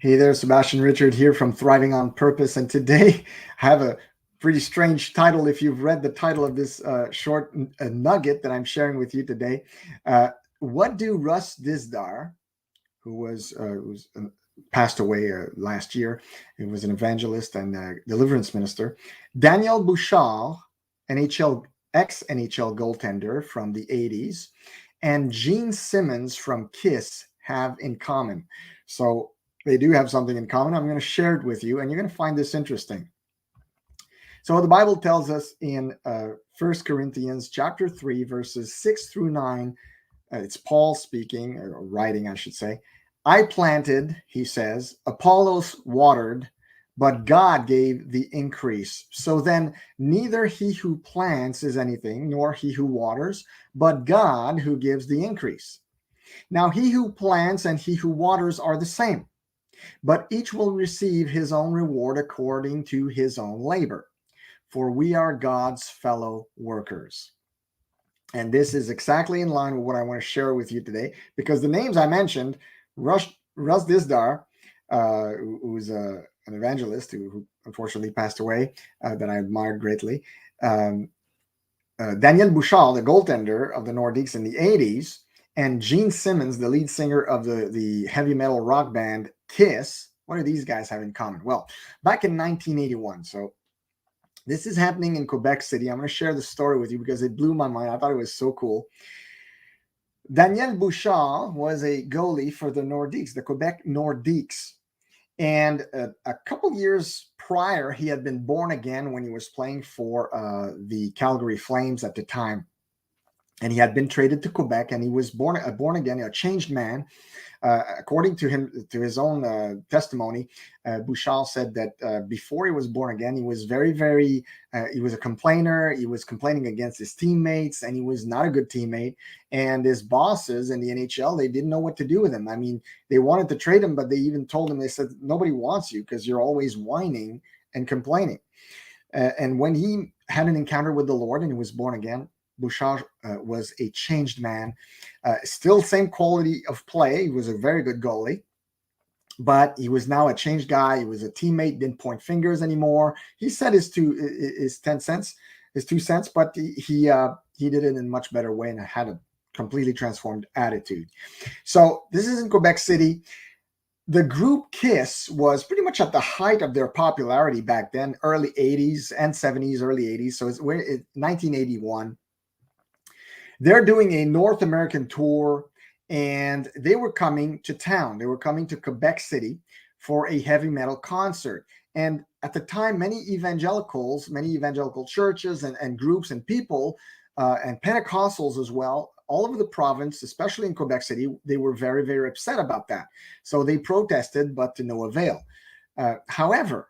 Hey there, Sebastien Richard here from Thriving on Purpose. And today I have a pretty strange title. If you've read the title of this short nugget that I'm sharing with you today, what do Russ Dizdar, who's passed away last year, he was an evangelist and deliverance minister, Daniel Bouchard, NHL ex-NHL goaltender from the 80s, and Gene Simmons from KISS have in common? So they do have something in common. I'm going to share it with you, and you're going to find this interesting. So the Bible tells us in 1 Corinthians chapter 3, verses 6 through 9, it's Paul speaking, or writing, I should say. I planted, he says, Apollos watered, but God gave the increase. So then neither he who plants is anything, nor he who waters, but God who gives the increase. Now he who plants and he who waters are the same, but each will receive his own reward according to his own labor. For we are God's fellow workers. And this is exactly in line with what I want to share with you today, because the names I mentioned, Russ Dizdar, who's an evangelist who unfortunately passed away, that I admired greatly, Daniel Bouchard, the goaltender of the Nordiques in the 80s, and Gene Simmons, the lead singer of the heavy metal rock band KISS. What do these guys have in common? Well, back in 1981, so this is happening in Quebec City. I'm going to share the story with you because it blew my mind. I thought it was so cool. Daniel Bouchard was a goalie for the Nordiques, the Quebec Nordiques. And a couple years prior, he had been born again when he was playing for the Calgary Flames at the time. And he had been traded to Quebec, and he was born again, a changed man. According to him, to his own testimony, Bouchard said that before he was born again, he was very, he was a complainer. He was complaining against his teammates, and he was not a good teammate. And his bosses in the NHL, they didn't know what to do with him. I mean, they wanted to trade him, but they even told him, they said, nobody wants you because you're always whining and complaining. And when he had an encounter with the Lord and he was born again, Bouchard was a changed man. Still same quality of play. He was a very good goalie, but he was now a changed guy. He was a teammate, didn't point fingers anymore. He said his 10 cents, his 2 cents, but he did it in a much better way and had a completely transformed attitude. So this is in Quebec City. The group KISS was pretty much at the height of their popularity back then, early 80s and 70s, early 80s. So it's 1981. They're doing a North American tour, and they were coming to town. They were coming to Quebec City for a heavy metal concert. And at the time, many evangelical churches and groups and people and Pentecostals as well, all over the province, especially in Quebec City, they were very upset about that. So they protested, but to no avail. However,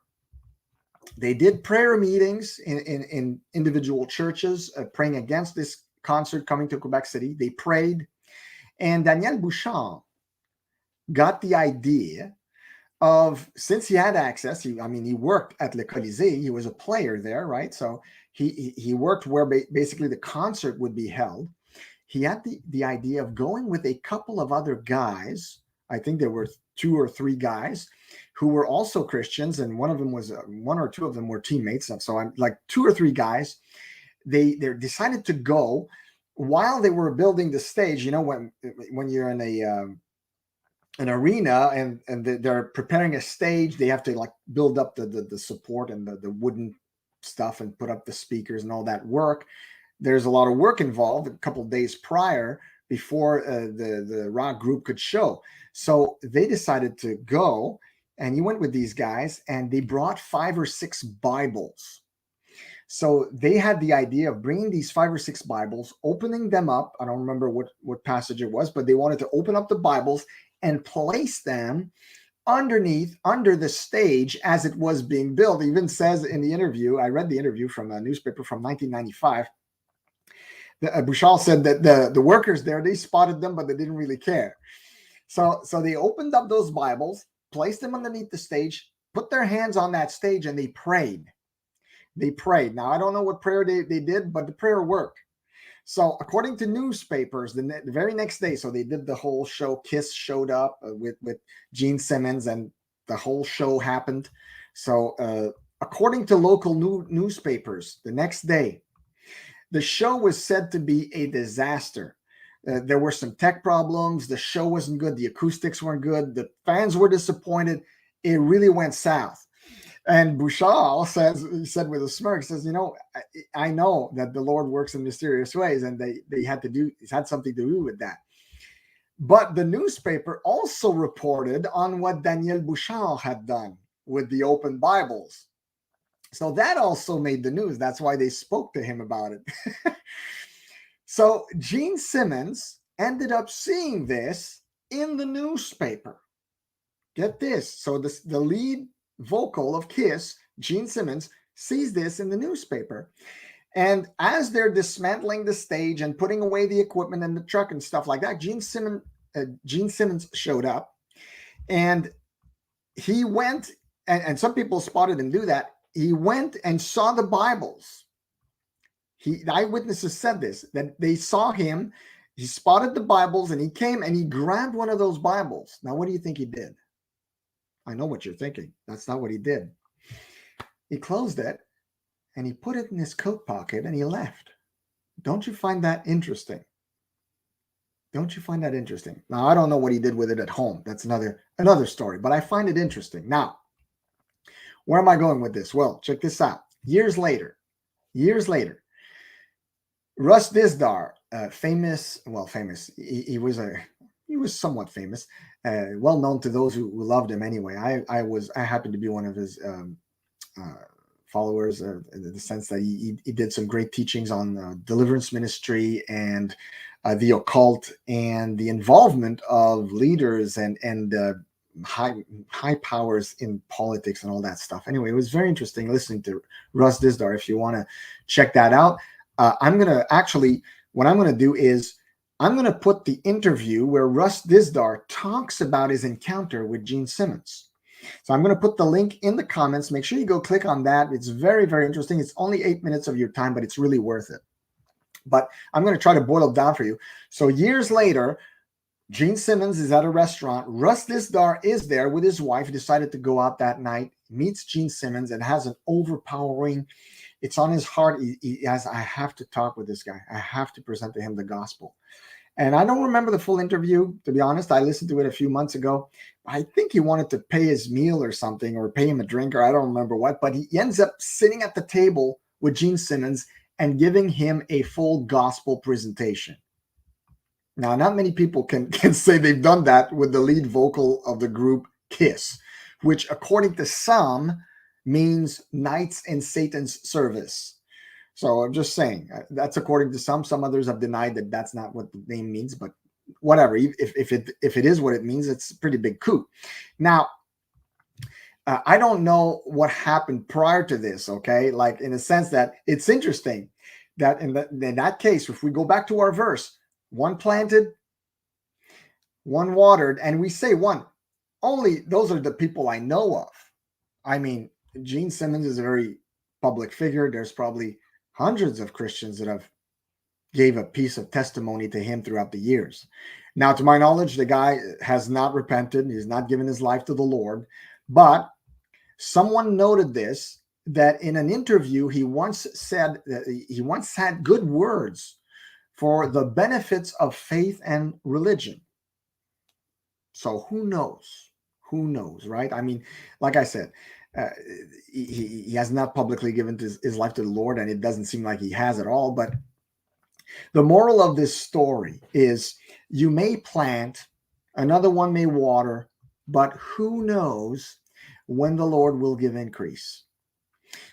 they did prayer meetings in individual churches, praying against this concert coming to Quebec City. They prayed, and Daniel Bouchard got the idea of, since he had access, he worked at Le Colisée, he was a player there, right? So he worked where basically the concert would be held. He had the idea of going with a couple of other guys. I think there were 2 or 3 guys who were also Christians, and one or two of them were teammates. So I'm like 2 or 3 guys. They decided to go while they were building the stage. You know, when you're in an arena and they're preparing a stage, they have to like build up the support and the wooden stuff and put up the speakers and all that work. There's a lot of work involved a couple of days prior before the rock group could show. So they decided to go, and he went with these guys, and they brought 5 or 6 Bibles. So they had the idea of bringing these 5 or 6 Bibles, opening them up. I don't remember what passage it was, but they wanted to open up the Bibles and place them under the stage as it was being built. It even says in the interview, I read the interview from a newspaper from 1995. Bouchard said that the workers there, they spotted them, but they didn't really care. So they opened up those Bibles, placed them underneath the stage, put their hands on that stage, and they prayed. They prayed. Now, I don't know what prayer they did, but the prayer worked. So according to newspapers, the very next day, so they did the whole show. KISS showed up with Gene Simmons, and the whole show happened. So according to local newspapers, the next day, the show was said to be a disaster. There were some tech problems. The show wasn't good. The acoustics weren't good. The fans were disappointed. It really went south. And Bouchard said with a smirk, says, I know that the Lord works in mysterious ways, and they had something to do with that. But the newspaper also reported on what Daniel Bouchard had done with the open Bibles. So that also made the news. That's why they spoke to him about it. So Gene Simmons ended up seeing this in the newspaper. Get this. So the lead vocal of Kiss, Gene Simmons, sees this in the newspaper. And as they're dismantling the stage and putting away the equipment and the truck and stuff like that, Gene Simmons showed up, and he went, and some people spotted him do that. He went and saw the Bibles. The eyewitnesses said this, that they saw him, he spotted the Bibles, and he came and he grabbed one of those Bibles. Now, what do you think he did? I know what you're thinking. That's not what he did. He closed it, and he put it in his coat pocket, and he left. Don't you find that interesting? Don't you find that interesting? Now, I don't know what he did with it at home. That's another story, but I find it interesting. Now, where am I going with this? Well, check this out. Years later, Russ Dizdar, famous. He was somewhat famous, well known to those who loved him anyway. I happened to be one of his followers, in the sense that he did some great teachings on deliverance ministry and the occult and the involvement of leaders and high powers in politics and all that stuff. Anyway, it was very interesting listening to Russ Dizdar. If you want to check that out, what I'm going to do is I'm going to put the interview where Russ Dizdar talks about his encounter with Gene Simmons. So I'm going to put the link in the comments. Make sure you go click on that. It's very, very interesting. It's only 8 minutes of your time, but it's really worth it. But I'm going to try to boil it down for you. So years later, Gene Simmons is at a restaurant. Russ Dizdar is there with his wife. He decided to go out that night, meets Gene Simmons, and has an overpowering, it's on his heart. He has, I have to talk with this guy. I have to present to him the gospel. And I don't remember the full interview, to be honest. I listened to it a few months ago. I think he wanted to pay his meal or something, or pay him a drink, or I don't remember what. But he ends up sitting at the table with Gene Simmons and giving him a full gospel presentation. Now, not many people can say they've done that with the lead vocal of the group Kiss, which, according to some, means Knights in Satan's Service. So I'm just saying, that's according to some. Some others have denied that that's not what the name means, but whatever. If it is what it means, it's a pretty big coup. Now, I don't know what happened prior to this, okay? Like, in a sense that it's interesting that in that case, if we go back to our verse, one planted, one watered, and we say one. Only those are the people I know of. I mean, Gene Simmons is a very public figure. There's probably hundreds of Christians that have gave a piece of testimony to him throughout the years. Now, to my knowledge, the guy has not repented. He's not given his life to the Lord. But someone noted this, that in an interview, he once said that he once had good words for the benefits of faith and religion. So who knows? Who knows, right? I mean, like I said, he has not publicly given his life to the Lord, and it doesn't seem like he has at all. But the moral of this story is, you may plant, another one may water, but who knows when the Lord will give increase.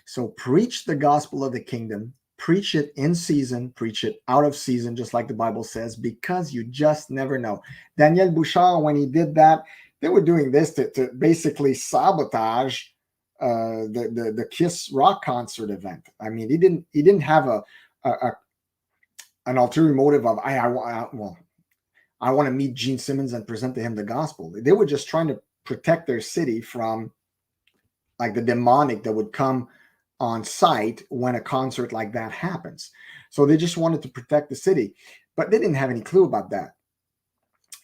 So preach the gospel of the kingdom. Preach it in season, preach it out of season, just like the Bible says, because you just never know. Daniel Bouchard, when he did that, they were doing this to basically sabotage the Kiss rock concert event. I mean, he didn't have an ulterior motive of I want to meet Gene Simmons and present to him the gospel. They were just trying to protect their city from like the demonic that would come on site when a concert like that happens. So they just wanted to protect the city, but they didn't have any clue about that.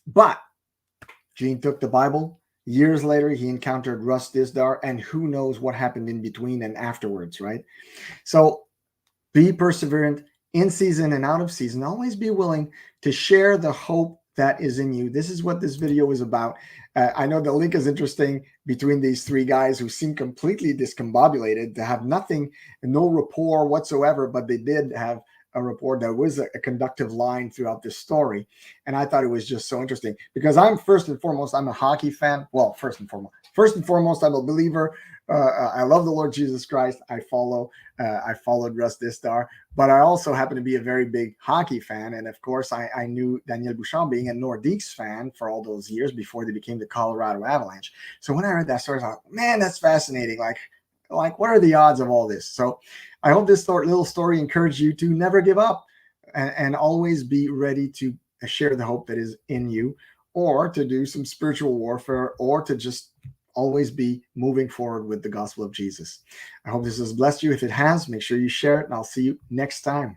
But Gene took the Bible, Years later, he encountered Russ Dizdar, and who knows what happened in between and afterwards, right? So be perseverant in season and out of season. Always be willing to share the hope that is in you. This is what this video is about. I know the link is interesting between these three guys who seem completely discombobulated, to have nothing, no rapport whatsoever, but they did have a rapport. There was a conductive line throughout this story. And I thought it was just so interesting because I'm I'm a hockey fan. Well, first and foremost, I'm a believer. I love the Lord Jesus Christ. I followed Russ Dizdar, but I also happen to be a very big hockey fan. And of course, I knew Daniel Bouchard being a Nordiques fan for all those years before they became the Colorado Avalanche. So when I heard that story, I thought, man, that's fascinating. Like, what are the odds of all this? So I hope this little story encouraged you to never give up and always be ready to share the hope that is in you, or to do some spiritual warfare, or to just always be moving forward with the gospel of Jesus. I hope this has blessed you. If it has, make sure you share it, and I'll see you next time.